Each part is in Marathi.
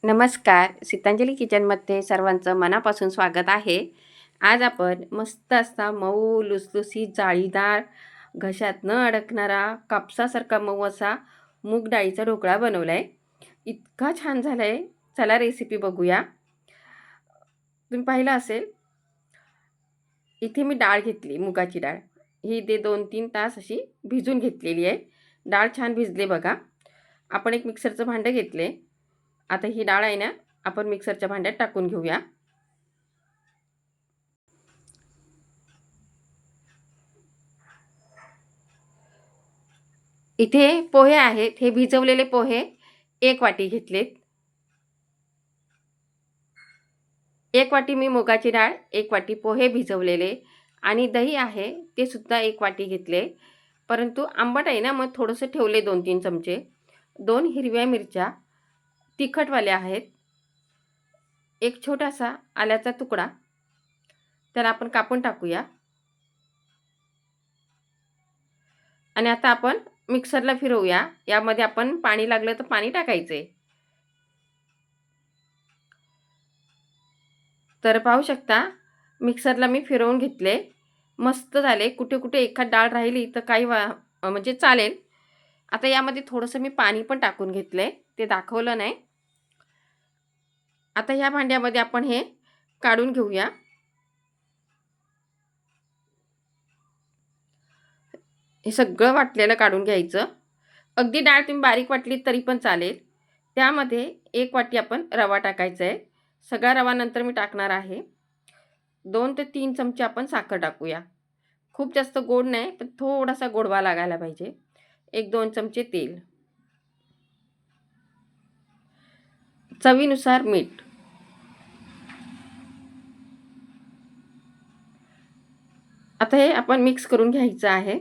नमस्कार. सीतांजली किचनमध्ये सर्वांचं मनापासून स्वागत आहे. आज आपण मस्त असा मऊ लुसलुसीत जाळीदार घशात न अडकणारा कापसासारखा मऊ असा मूग डाळीचा ढोकळा बनवला आहे. इतका छान झाला आहे. चला रेसिपी बघूया. तुम्ही पाहिलं असेल, इथे मी डाळ घेतली, मुगाची डाळ. ही ते 2-3 तास अशी भिजून घेतलेली आहे. डाळ छान भिजले बघा. आपण एक मिक्सरचं भांडं घेतले. आता ही डाळ आहे ना, आपण मिक्सरच्या भांड्यात टाकून घेऊया. इथे पोहे आहेत. हे भिजवलेले पोहे 1 वाटी घेतलेत. 1 वाटी मी मुगाची डाळ, 1 वाटी पोहे भिजवलेले आणि दही आहे ते सुद्धा 1 वाटी घेतले. परंतु आंबट आहे ना, मग थोडंसं ठेवले 2-3 चमचे. 2 हिरव्या मिरच्या तिखटवाल्या आहेत. एक छोटासा आल्याचा तुकडा, त्याला आपण कापून टाकूया. आणि आता आपण मिक्सरला फिरवूया. यामध्ये आपण पाणी लागलं तर पाणी टाकायचे. तर पाहू शकता, मिक्सरला मी फिरवून घेतले. मस्त झाले. कुठे कुठे एखाद डाळ राहिली तर काही म्हणजे चालेल. आता यामध्ये थोडंसं मी पाणी पण टाकून घेतलंय, ते दाखवलं नाही. आता ह्या भांड्यामध्ये आपण हे काढून घेऊया. हे सगळं वाटलेलं काढून घ्यायचं. अगदी डाळ तुम्ही बारीक वाटली तरी पण चालेल. त्यामध्ये 1 वाटी आपण रवा टाकायचा आहे. सगळा रवा नंतर मी टाकणार आहे. 2 ते 3 चमचे आपण साखर टाकूया. खूप जास्त गोड नाही, पण थोडासा गोडवा लागायला पाहिजे. 1-2 चमचे तेल. चवीनुसार मीठ. आता हे आपण मिक्स करून घ्यायचं आहे.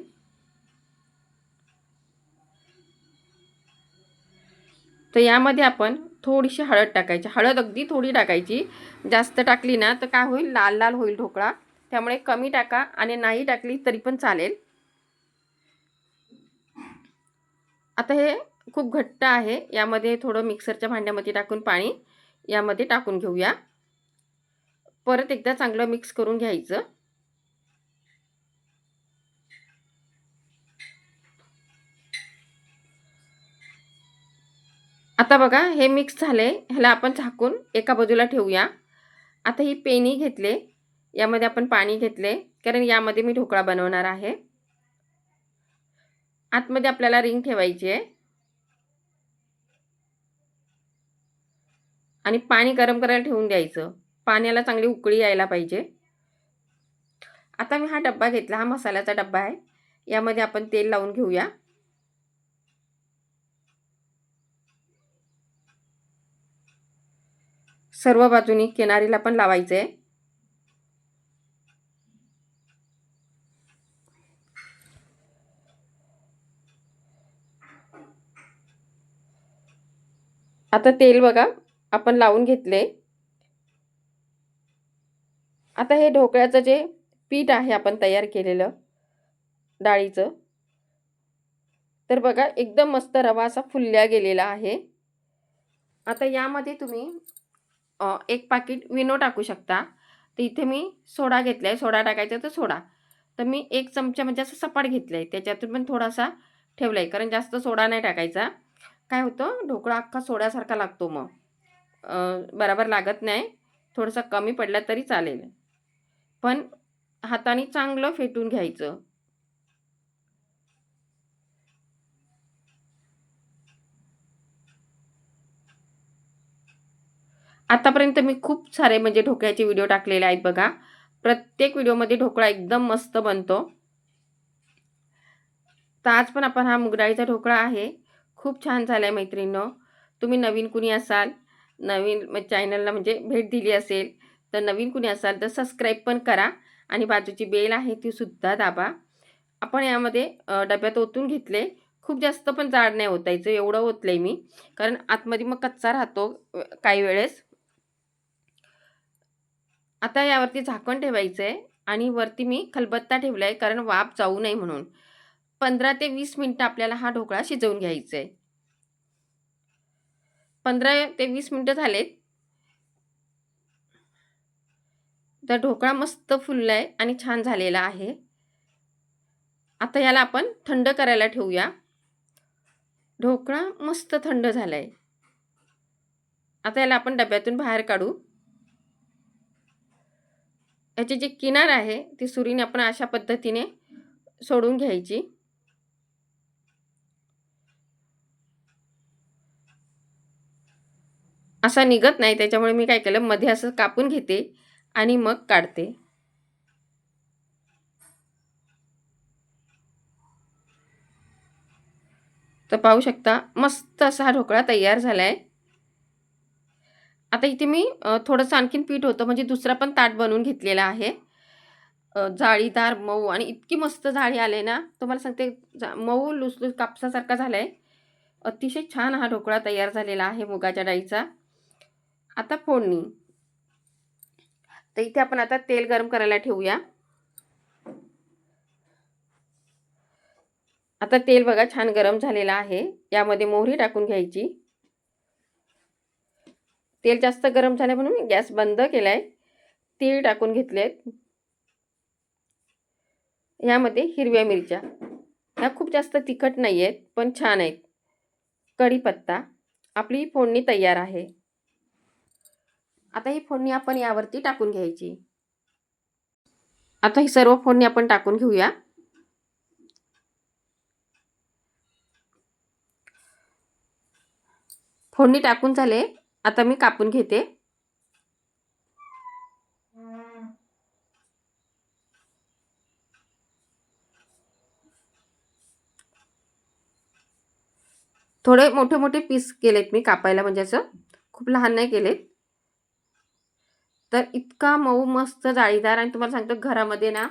तर यामध्ये आपण थोडीशी हळद टाकायची. हळद अगदी थोडी टाकायची. जास्त टाकली ना तर काय होईल, लाल लाल होईल ढोकळा. त्यामुळे कमी टाका आणि नाही टाकली तरी पण चालेल. आता हे खूप घट्ट आहे. यामध्ये थोडं मिक्सरच्या भांड्यामध्ये टाकून पाणी यामध्ये टाकून घेऊया. परत एकदा चांगलं मिक्स करून घ्यायचं. आता बघा हे मिक्स झाले. ह्याला आपण झाकून एका बाजूला ठेवूया. आता ही पेनी घेतले. यामध्ये आपण पाणी घेतले, कारण यामध्ये मी ढोकळा बनवणार आहे. आतमध्ये आपल्याला रिंग ठेवायची आहे आणि पाणी गरम करायला ठेवून द्यायचं. पाण्याला चांगली उकळी यायला पाहिजे. आता मी हा डब्बा घेतला. हा मसाल्याचा डब्बा आहे. यामध्ये आपण तेल लावून घेऊया. सर्व बाजूनी किनारीला पण लावायचे आहे. आता तेल बघा आपण लावून घेतले. आता हे ढोकळ्याचं जे पीठ आहे आपण तयार केलेलं डाळीचं, तर बघा एकदम मस्त रवा असा फुलल्या गेलेला आहे. आता यामध्ये तुम्ही 1 पाकीट विनो टाकू शकता. तर इथे मी सोडा घेतला आहे. सोडा टाकायचा तर सोडा. तर मी 1 चमचा म्हणजे असं सपाट घेतलं आहे. त्याच्यातून पण थोडासा ठेवला आहे, कारण जास्त सोडा नाही टाकायचा. काय होतं, ढोकळा अख्खा सोड्यासारखा लागतो मग. बरोबर लागत नाही. थोडंसं कमी पडला तरी चालेल. पण हाताने चांगलं फेटून घ्यायचं. आतापर्यंत मी खूप सारे म्हणजे ढोकळ्याचे व्हिडिओ टाकलेले आहेत बघा. प्रत्येक व्हिडिओमध्ये ढोकळा एकदम मस्त बनतो. तर आज पण आपण हा मुगडाळीचा ढोकळा आहे. खूप छान झाला आहे मैत्रिणींनो. तुम्ही नवीन कुणी असाल, नवीन चॅनलला म्हणजे भेट दिली असेल, तर नवीन कुणी असाल तर सबस्क्राईब पण करा आणि बाजूची बेल आहे ती सुद्धा दाबा. आपण यामध्ये डब्यात ओतून घेतले. खूप जास्त पण जाड नाही ओतायचं, एवढं ओतलंय मी, कारण आतमध्ये मग कच्चा राहतो काही वेळेस. आता यावरती झाकण ठेवायचं आहे आणि वरती मी खलबत्ता ठेवला आहे, कारण वाफ जाऊ नये म्हणून. 15 ते 20 मिनिटं आपल्याला हा ढोकळा शिजवून घ्यायचा आहे. 15 ते 20 मिनिटं झालेत. तर ढोकळा मस्त फुलला आहे आणि छान झालेला आहे. आता याला आपण थंड करायला ठेवूया. ढोकळा मस्त थंड झाला आहे. आता याला आपण डब्यातून बाहेर काढू. याची जी किनार आहे ती सुरीने आपण अशा पद्धतीने सोडून घ्यायची. असा निघत नाही, त्याच्यामुळे मी काय केलं, मध्ये असं कापून घेते आणि मग काढते. तर पाहू शकता मस्त असा हा ढोकळा तयार झालाय. आता इथे मी थोडंसं आणखीन पीठ होतं, म्हणजे दुसरा पण ताट बनवून घेतलेला आहे. जाळीदार मऊ आणि इतकी मस्त जाळी आले ना, तुम्हाला सांगते मऊ लुसलुस कापसासारखा झालाय. अतिशय छान हा ढोकळा तयार झालेला आहे मुगाच्या डाळीचा. आता फोडणी. तर इथे आपण आता तेल गरम करायला ठेवूया. आता तेल बघा छान गरम झालेलं आहे. यामध्ये मोहरी टाकून घ्यायची. तेल जास्त गरम झाले म्हणून मी गॅस बंद केलाय. तीळ टाकून घेतलेत. यामध्ये हिरव्या मिरच्या. ह्या खूप जास्त तिखट नाही आहेत, पण छान आहेत. कढीपत्ता. आपली फोडणी तयार आहे. आता ही फोडणी आपण यावरती टाकून घ्यायची. आता ही सर्व फोडणी आपण टाकून घेऊया. फोडणी टाकून झाले. आता मी कापून घेते. थोडे मोठे मोठे पीस केलेत मी कापायला, म्हणजे असं खूप लहान नाही केलेत. तर इतका मऊ मस्त जाळीदार, आणि तुम्हाला सांगतो घरामध्ये ना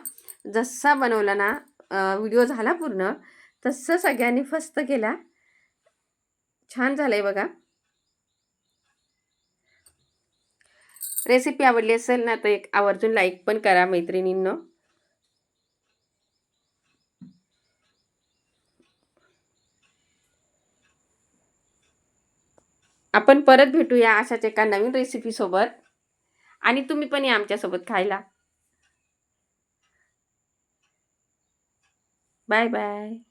जसा बनवला ना, व्हिडिओ झाला पूर्ण तसं सगळ्यांनी फस्त केला. छान झालंय बघा. रेसिपी आवडली असेल ना तर एक आवर्जून लाईक पण करा मैत्रिणींनो. आपण परत भेटूया अशाच एका नवीन रेसिपी सोबत, आणि तुम्ही पण या आमच्यासोबत खायला. Bye bye.